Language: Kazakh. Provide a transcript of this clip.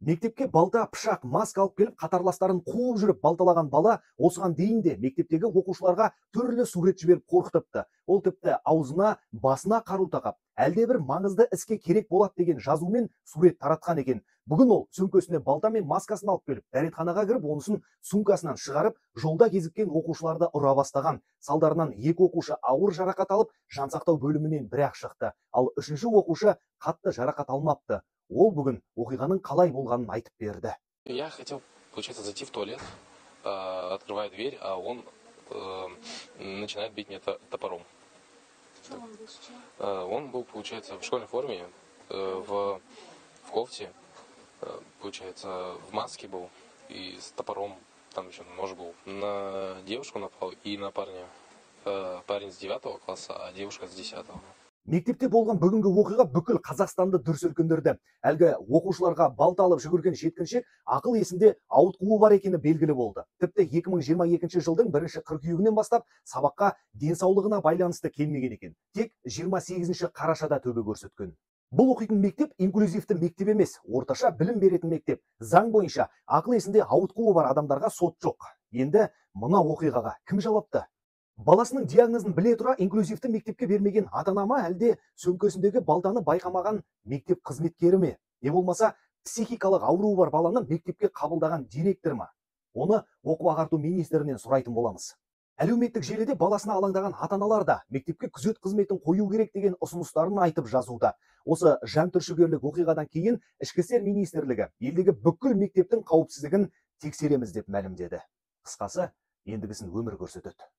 Мектепке балта, пышақ, маска алып келіп, қатарластарын қуып жүріп балталаған бала осыған дейін де мектептегі оқушыларға түрлі сурет жіберіп қорқытыпты. Ол тіпті аузына, басына қару тақап, әлде бір маңызды іске керек болады деген жазумен сурет таратқан екен. Бүгін ол сөмкесіне балта мен маскасын алып келіп, дәретханаға кіріп, онысын сумкасынан шығарып, жолда кезіккен оқушыларды ұра бастаған. Салдарынан екі оқушы ауыр жарақат алып, жансақтау бөлімінен бір-ақ шықты. Ал үшінші оқушы қатты жарақат алмапты. Ол бүгін оқиғаның қалай болғанын айтып берді. Я хотел, получается, зайти в туалет, открываю дверь, а он начинает бить меня топором. Что он был сейчас? Он был, получается, в школьной форме, в кофте, получается, в маске был и с топором, там еще нож был. На девушку напал и на парня. Парень с 9 класса, а девушка с 10. Мектепте болған бүгінгі оқиға бүкіл Қазақстанды дүр сілкіндірді. Әлгі оқушыларға балта алып жүгірген жеткіншек ақыл есінде ауытқуы бар екені белгілі болды. Тіпті 2022 жылдың 1 қыркүйегінен бастап сабаққа денсаулығына байланысты келмеген екен. Тек 28 қарашада төбе көрсеткен. Бұл оқитын мектеп инклюзивті мектеп емес, орташа білім беретін мектеп. Заң бойынша ақыл есінде ауытқуы бар адамдарға сот жоқ. Енді мына оқиғаға кім жауапты? Баласының диагнозын біле тұра инклюзивті мектепке бермеген ата-ана ма, әлде сөмкесіндегі балтаны байқамаған мектеп қызметкері ме? Не болмаса психикалық ауруы бар баланы мектепке қабылдаған директор ма? Оны оқу-ағарту министрінен сұрайтын боламыз. Әлеуметтік желіде баласына алаңдаған ата-аналар да мектепке күзет қызметін қою керек деген ұсыныстарын айтып жазуда. Осы жантүршігерлік оқиғадан кейін Ішкі істер министрлігі елдегі бүкіл мектептің қауіпсіздігін тексереміз деп мәлімдеді. Қысқасы, ендігісін өмір көрсетеді.